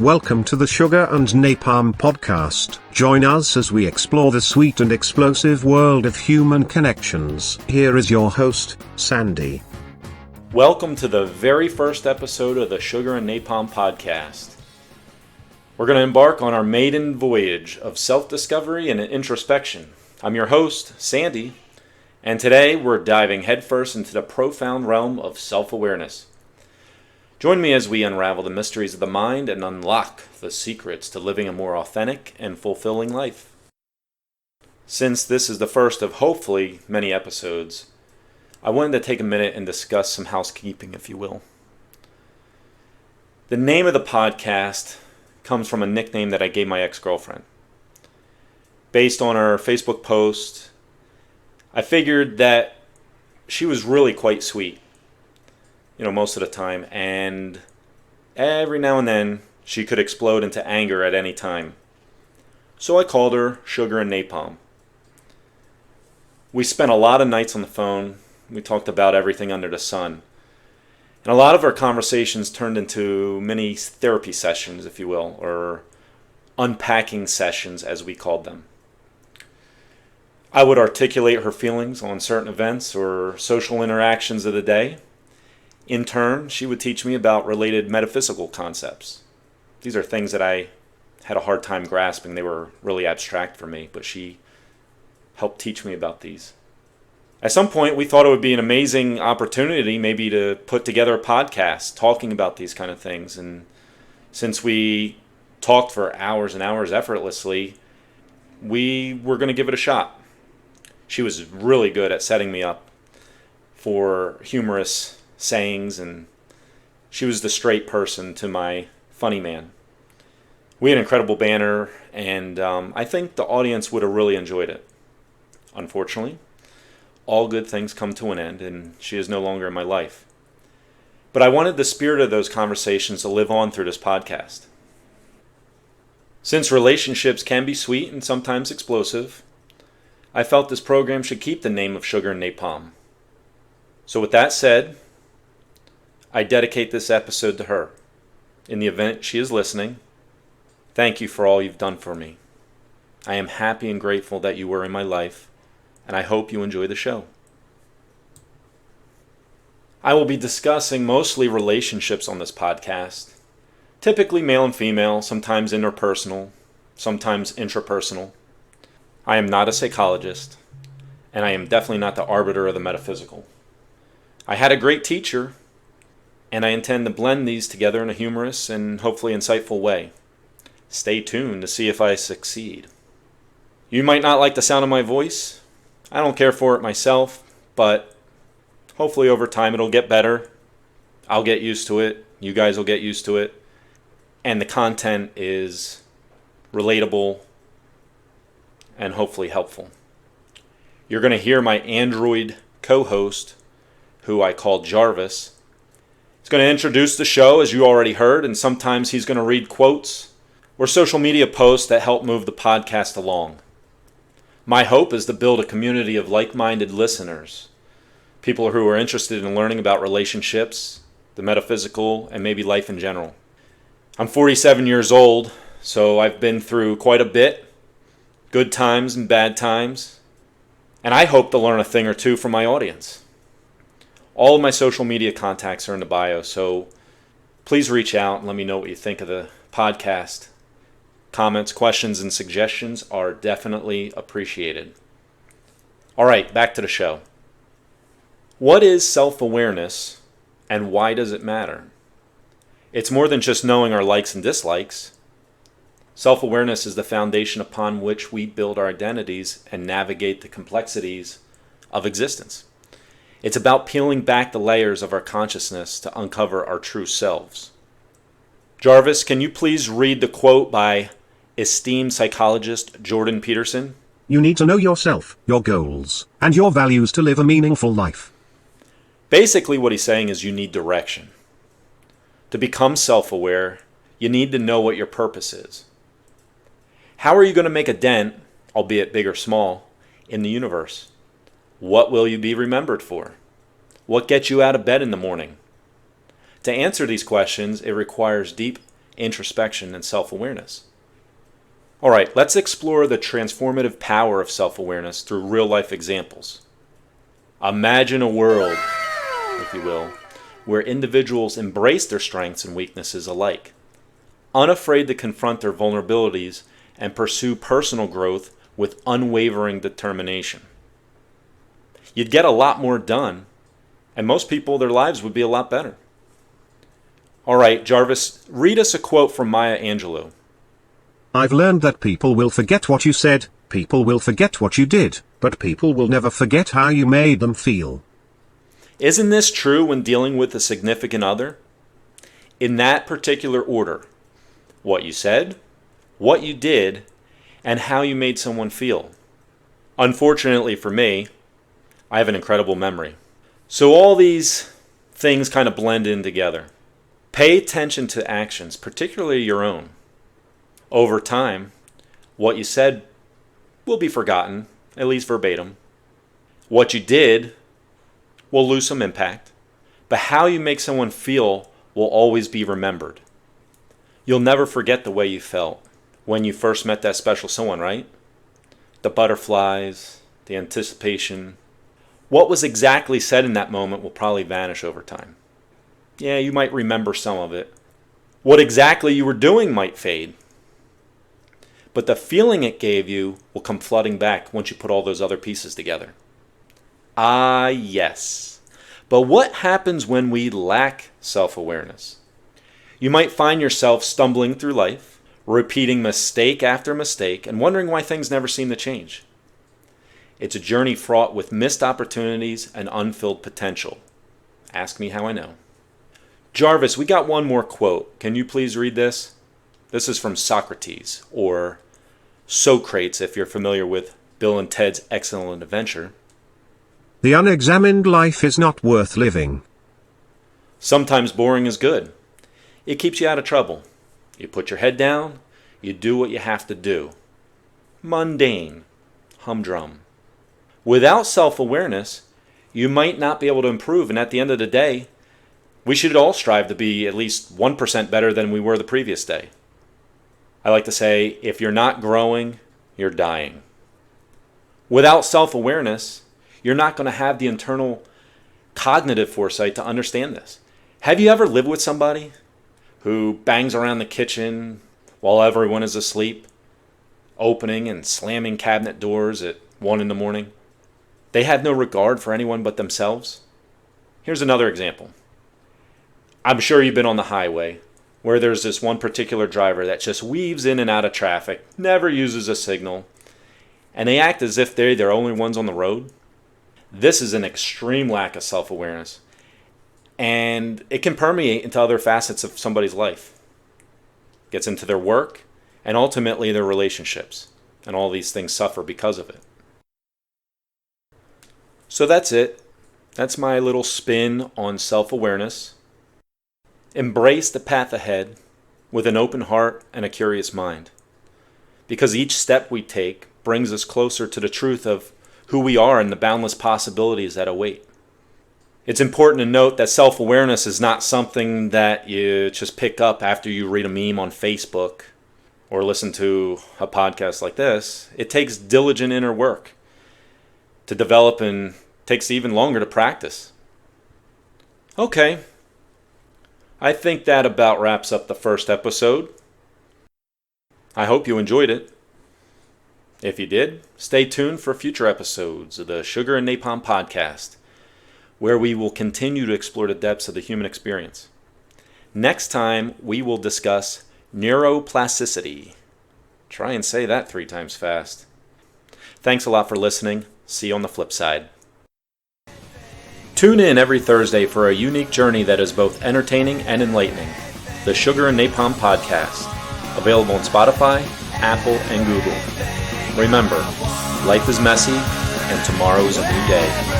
Welcome to the Sugar and Napalm Podcast. Join us as we explore the sweet and explosive world of human connections. Here is your host, Sandy. Welcome to the very first episode of the Sugar and Napalm Podcast. We're going to embark on our maiden voyage of self-discovery and introspection. I'm your host, Sandy, and today we're diving headfirst into the profound realm of self-awareness. Join me as we unravel the mysteries of the mind and unlock the secrets to living a more authentic and fulfilling life. Since this is the first of hopefully many episodes, I wanted to take a minute and discuss some housekeeping, if you will. The name of the podcast comes from a nickname that I gave my ex-girlfriend. Based on her Facebook post, I figured that she was really quite sweet, most of the time, and every now and then she could explode into anger at any time. So I called her Sugar and Napalm. We spent a lot of nights on the phone. We talked about everything under the sun. And a lot of our conversations turned into mini therapy sessions, if you will, or unpacking sessions as we called them. I would articulate her feelings on certain events or social interactions of the day. In turn, she would teach me about related metaphysical concepts. These are things that I had a hard time grasping. They were really abstract for me, but she helped teach me about these. At some point, we thought it would be an amazing opportunity maybe to put together a podcast talking about these kind of things. And since we talked for hours and hours effortlessly, we were going to give it a shot. She was really good at setting me up for humorous sayings, and she was the straight person to my funny man. We had incredible banter, and I think the audience would have really enjoyed it. Unfortunately, all good things come to an end, and she is no longer in my life. But I wanted the spirit of those conversations to live on through this podcast. Since relationships can be sweet and sometimes explosive, I felt this program should keep the name of Sugar and Napalm. So with that said, I dedicate this episode to her. In the event she is listening, thank you for all you've done for me. I am happy and grateful that you were in my life, and I hope you enjoy the show. I will be discussing mostly relationships on this podcast, typically male and female, sometimes interpersonal, sometimes intrapersonal. I am not a psychologist, and I am definitely not the arbiter of the metaphysical. I had a great teacher, and I intend to blend these together in a humorous and hopefully insightful way. Stay tuned to see if I succeed. You might not like the sound of my voice. I don't care for it myself, but hopefully over time it'll get better. I'll get used to it. You guys will get used to it. And the content is relatable and hopefully helpful. You're going to hear my Android co-host, who I call Jarvis. He's going to introduce the show, as you already heard, and sometimes he's going to read quotes or social media posts that help move the podcast along. My hope is to build a community of like-minded listeners, people who are interested in learning about relationships, the metaphysical, and maybe life in general. I'm 47 years old, so I've been through quite a bit. Good times and bad times, and I hope to learn a thing or two from my audience. All of my social media contacts are in the bio, so please reach out and let me know what you think of the podcast. Comments, questions, and suggestions are definitely appreciated. All right, back to the show. What is self-awareness, and why does it matter? It's more than just knowing our likes and dislikes. Self-awareness is the foundation upon which we build our identities and navigate the complexities of existence. It's about peeling back the layers of our consciousness to uncover our true selves. Jarvis, can you please read the quote by esteemed psychologist Jordan Peterson? You need to know yourself, your goals, and your values to live a meaningful life. Basically what he's saying is you need direction. To become self-aware, you need to know what your purpose is. How are you going to make a dent, albeit big or small, in the universe? What will you be remembered for? What gets you out of bed in the morning? To answer these questions, it requires deep introspection, and self-awareness. All right, let's explore the transformative power of self-awareness through real-life examples. Imagine a world, if you will, where individuals embrace their strengths and weaknesses alike, unafraid to confront their vulnerabilities and pursue personal growth with unwavering determination. You'd get a lot more done, and most people, their lives would be a lot better. All right, Jarvis, read us a quote from Maya Angelou. I've learned that people will forget what you said, people will forget what you did, but people will never forget how you made them feel. Isn't this true when dealing with a significant other? In that particular order, what you said, what you did, and how you made someone feel. Unfortunately for me, I have an incredible memory. So all these things kind of blend in together. Pay attention to actions, particularly your own. Over time, what you said will be forgotten, at least verbatim. What you did will lose some impact, but how you make someone feel will always be remembered. You'll never forget the way you felt when you first met that special someone, right? The butterflies, the anticipation. What was exactly said in that moment will probably vanish over time. Yeah, you might remember some of it. What exactly you were doing might fade. But the feeling it gave you will come flooding back once you put all those other pieces together. Ah, yes. But what happens when we lack self-awareness? You might find yourself stumbling through life, repeating mistake after mistake, and wondering why things never seem to change. It's a journey fraught with missed opportunities and unfilled potential. Ask me how I know. Jarvis, we got one more quote. Can you please read this? This is from Socrates, or Socrates if you're familiar with Bill and Ted's Excellent Adventure. The unexamined life is not worth living. Sometimes boring is good. It keeps you out of trouble. You put your head down, you do what you have to do. Mundane. Humdrum. Without self-awareness, you might not be able to improve, and at the end of the day, we should all strive to be at least 1% better than we were the previous day. I like to say, if you're not growing, you're dying. Without self-awareness, you're not going to have the internal cognitive foresight to understand this. Have you ever lived with somebody who bangs around the kitchen while everyone is asleep, opening and slamming cabinet doors at 1 a.m? They have no regard for anyone but themselves. Here's another example. I'm sure you've been on the highway where there's this one particular driver that just weaves in and out of traffic, never uses a signal, and they act as if they're the only ones on the road. This is an extreme lack of self-awareness, and it can permeate into other facets of somebody's life. It gets into their work and ultimately their relationships, and all these things suffer because of it. So that's it. That's my little spin on self-awareness. Embrace the path ahead with an open heart and a curious mind, because each step we take brings us closer to the truth of who we are and the boundless possibilities that await. It's important to note that self-awareness is not something that you just pick up after you read a meme on Facebook or listen to a podcast like this. It takes diligent inner work to develop and takes even longer to practice. Okay. I think that about wraps up the first episode. I hope you enjoyed it. If you did, stay tuned for future episodes of the Sugar and Napalm Podcast, where we will continue to explore the depths of the human experience. Next time, we will discuss neuroplasticity. Try and say that 3 times fast. Thanks a lot for listening. See you on the flip side. Tune in every Thursday for a unique journey that is both entertaining and enlightening. The Sugar and Napalm Podcast. Available on Spotify, Apple, and Google. Remember, life is messy, and tomorrow is a new day.